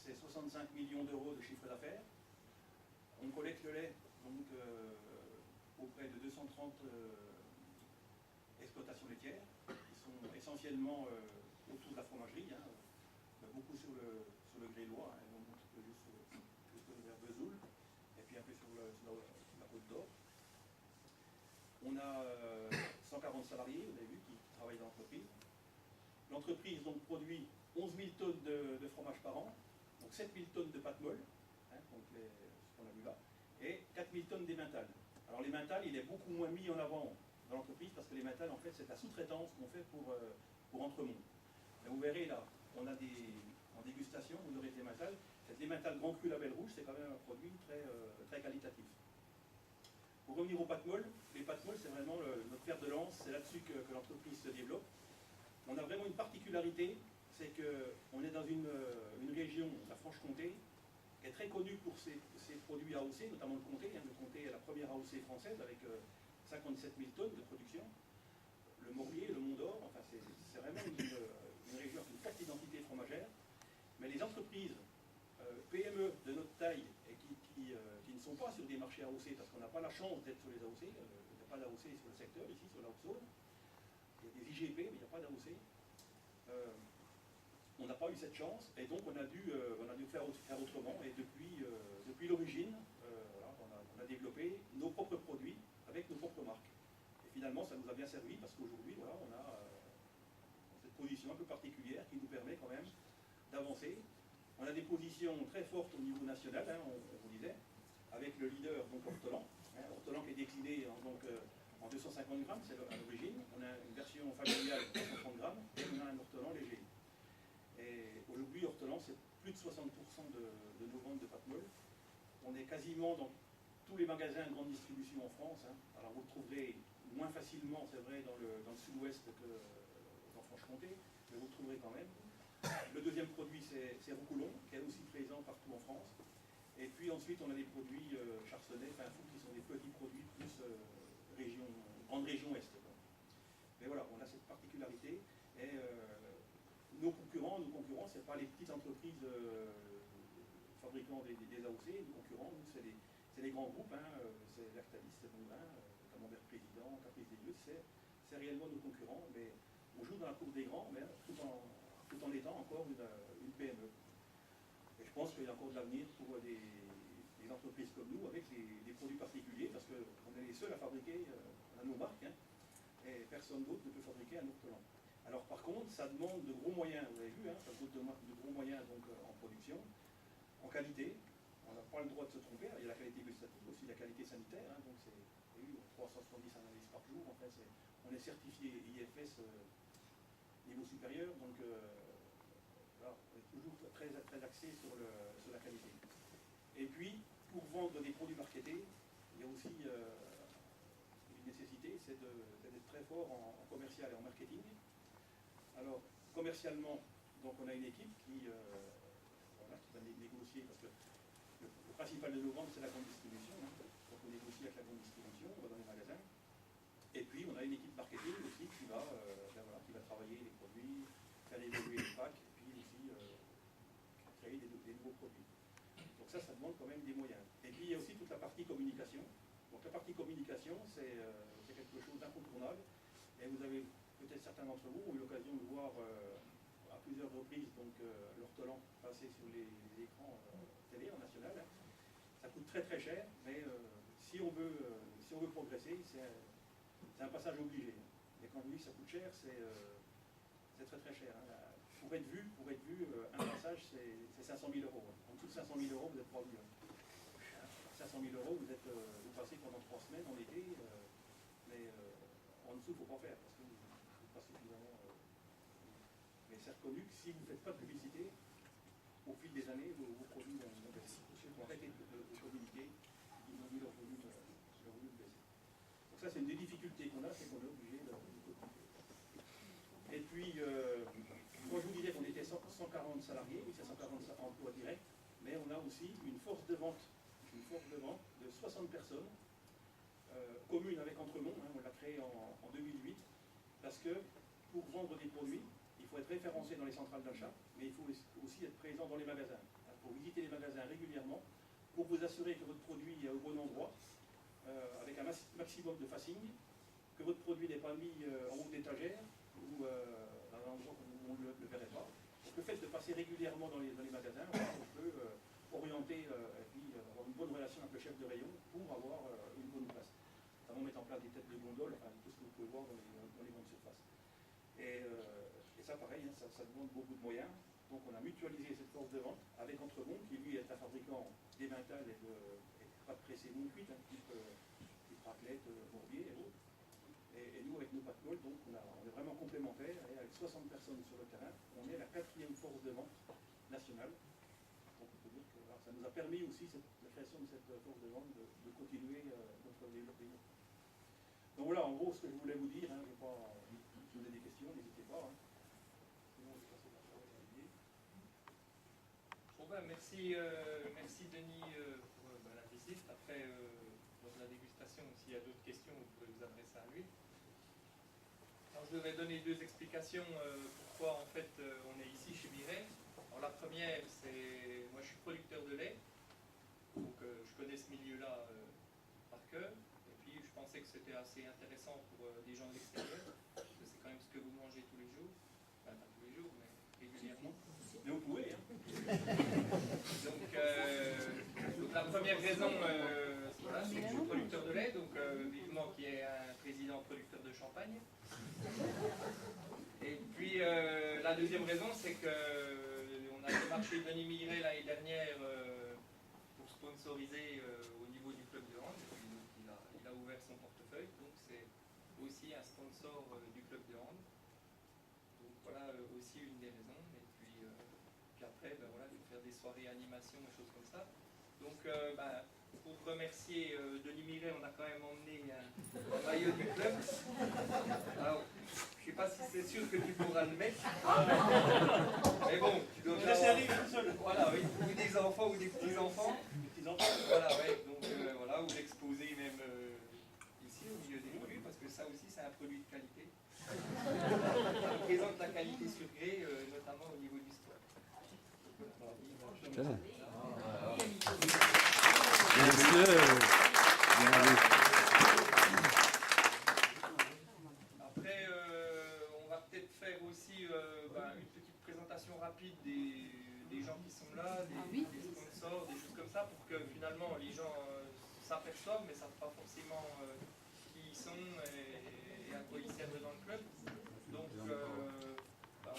c'est 65 millions d'euros de chiffre d'affaires. On collecte le lait donc, auprès de 230 exploitations laitières, qui sont essentiellement autour de la fromagerie, hein, beaucoup sur le Grélois, hein, on montre juste vers Vesoul, et puis un peu sur la Côte d'Or. On a 140 salariés, vous avez vu, qui travaillent dans l'entreprise. L'entreprise donc produit 11 000 tonnes de fromage par an, donc 7 000 tonnes de pâte molle, hein, donc ce qu'on a vu là, et 4 000 tonnes d'émental. Alors l'émental, il est beaucoup moins mis en avant dans l'entreprise parce que l'émental, en fait, c'est la sous-traitance qu'on fait pour Entremont. Et vous verrez là, on a en dégustation, vous aurez de l'émental. L'émental Grand Cru Label Rouge, c'est quand même un produit très qualitatif. Pour revenir aux pâtes molles, les pâtes molles, c'est vraiment notre fer de lance, c'est là-dessus que l'entreprise se développe. On a vraiment une particularité, c'est qu'on est dans une région, la Franche-Comté, qui est très connue pour ses produits AOC, notamment le comté. Le comté est la première AOC française avec 57 000 tonnes de production. Le Morbier, le Mont d'Or, enfin c'est vraiment une région avec une forte identité fromagère. Mais les entreprises PME de notre taille et qui ne sont pas sur des marchés AOC, parce qu'on n'a pas la chance d'être sur les AOC, il n'y a pas d'AOC sur le secteur, ici sur la Haute-Saône, il y a des IGP, mais il n'y a pas d'AOC. On n'a pas eu cette chance, et donc on a dû faire autrement, et depuis l'origine, voilà, on a développé nos propres produits avec nos propres marques. Et finalement, ça nous a bien servi, parce qu'aujourd'hui, voilà, on a cette position un peu particulière qui nous permet quand même d'avancer. On a des positions très fortes au niveau national, hein, on vous disait, avec le leader, donc Ortolan, hein, Ortolan qui est décliné en 250 grammes, c'est à l'origine. On a une version familiale de 230 grammes, et on a un Ortolan léger. Et aujourd'hui, Ortolan, c'est plus de 60% de nos ventes de pâte molle. On est quasiment dans tous les magasins de grande distribution en France. Hein. Alors vous le trouverez moins facilement, c'est vrai, dans le sud-ouest que dans Franche-Comté, mais vous le trouverez quand même. Le deuxième produit, c'est Roucoulon, qui est aussi présent partout en France. Et puis ensuite, on a des produits Charsonnet, enfin fou, qui sont des petits produits plus grande région Est. Quoi. Mais voilà, on a cette particularité. Et nos concurrents, ce n'est pas les petites entreprises fabricant des AOC. Nos concurrents, nous, c'est les grands groupes. Hein, c'est Lactalis, c'est Bonvin, Camembert Président, Caprice des Dieux. C'est réellement nos concurrents. Mais on joue dans la cour des grands, mais tout en étant encore une PME. Et je pense qu'il y a encore de l'avenir pour des entreprises comme nous avec des produits particuliers, parce qu'on est les seuls à fabriquer, on a nos marques, hein, et personne d'autre ne peut fabriquer un Ortolan. Alors par contre, ça demande de gros moyens, vous avez vu, hein, ça demande de gros moyens donc, en production, en qualité. On n'a pas le droit de se tromper, il y a la qualité gustative, aussi la qualité sanitaire, hein, donc c'est 370 analyses par jour, en fait, on est certifié IFS niveau supérieur, donc voilà, on est toujours très axé sur la qualité. Et puis, pour vendre des produits marketés, il y a aussi une nécessité, c'est d'être très fort en commercial et en marketing. Alors, commercialement, donc on a une équipe qui va négocier, parce que le principal de nos ventes, c'est la grande distribution. Hein. Donc on négocie avec la grande distribution, on va dans les magasins. Et puis on a une équipe marketing aussi qui va travailler les produits, faire évoluer les packs, et puis aussi créer des nouveaux produits. Donc ça demande quand même des moyens. Et puis il y a aussi toute la partie communication. Donc la partie communication, c'est quelque chose d'incontournable. Et vous avez peut-être certains d'entre vous ont eu l'occasion de voir à plusieurs reprises l'Ortolan passer sur les écrans télé en national. Hein. Ça coûte très très cher, mais si on veut progresser, c'est un passage obligé. Et quand je dis que ça coûte cher, c'est très très cher. Hein. Pour être vu, un passage, c'est 500 000 euros. En dessous de 500 000 euros, vous n'êtes pas vu. 500 000 euros, vous passez pendant 3 semaines en été, mais en dessous, il ne faut pas faire, parce que vous pas suffisamment. Mais c'est reconnu que si vous ne faites pas de publicité, au fil des années, vos produits vont baisser. Ceux qui ont arrêté de communiquer, ils ont vu leur volume baisser. Donc ça, c'est une des difficultés qu'on a, c'est qu'on est obligé de communiquer. Et puis, quand je vous disais qu'on était 140 salariés, oui, c'est 140 emplois directs, mais on a aussi une force de vente de 60 personnes, commune avec Entremont, hein, on l'a créée en 2008, parce que pour vendre des produits, il faut être référencé dans les centrales d'achat, mais il faut aussi être présent dans les magasins. faut visiter les magasins régulièrement pour vous assurer que votre produit est au bon endroit, avec un maximum de facing, que votre produit n'est pas mis en haut d'étagère ou dans un endroit où on ne le verrait pas. Donc le fait de passer régulièrement dans les magasins, on peut orienter et puis avoir une bonne relation avec le chef de rayon pour avoir une bonne place. Notamment mettre en place des têtes de gondole, enfin tout ce que vous pouvez voir dans les grandes surfaces. Et ça, pareil, hein, ça demande beaucoup de moyens. Donc on a mutualisé cette force de vente avec Entremont, qui lui est un fabricant d'émental et de pâtes pressées non cuites, hein, type raclette, bourbier et autres. Et nous, avec nos pâtes molles, donc on est vraiment complémentaires. Et avec 60 personnes sur le terrain, on est la 4e force de vente nationale. Donc on peut dire que alors, ça nous a permis aussi, la création de cette force de vente, de continuer notre développement. Donc voilà, en gros, ce que je voulais vous dire. Hein, si vous avez des questions, n'hésitez pas. Hein. Sinon, je vais passer la parole à Olivier. Bon ben, merci Denis pour la visite. Après, lors de la dégustation, s'il y a d'autres questions, vous pouvez vous adresser à lui. Alors, je devrais donner 2 explications pourquoi en fait on est ici chez Miret. Alors, la première, c'est moi je suis producteur de lait, donc je connais ce milieu-là par cœur. Et puis je pensais que c'était assez intéressant pour des gens de l'extérieur, parce que c'est quand même ce que vous mangez tous les jours. Enfin, pas tous les jours, mais régulièrement. Mais vous pouvez. Hein. Donc la première raison, voilà, c'est que je suis producteur de lait, donc vivement qu'il y ait un président producteur de champagne. Et puis la deuxième raison, c'est qu'on a démarché Denis Miret l'année dernière pour sponsoriser au niveau du club de hand. Donc, il a ouvert son portefeuille, donc c'est aussi un sponsor du club de hand. Donc voilà aussi une des raisons. Et puis après, ben voilà, il faut faire des soirées animation, des choses comme ça. Donc pour remercier Denis Miret, on a quand même emmené un maillot du club. Alors, je ne sais pas si c'est sûr que tu pourras le mettre. Mais bon, tu dois laisser aller tout seul. Voilà, oui, ou des enfants ou des petits-enfants. Des petits-enfants. Voilà, ouais, donc voilà, ou l'exposer même ici au milieu des produits, parce que ça aussi c'est un produit de qualité. Ça représente la qualité sur gré, notamment au niveau du stock. Après, on va peut-être faire aussi une petite présentation rapide des gens qui sont là, des sponsors, des choses comme ça, pour que finalement les gens s'aperçoivent, mais ne savent pas forcément qui ils sont et à quoi ils servent dans le club. Donc, on va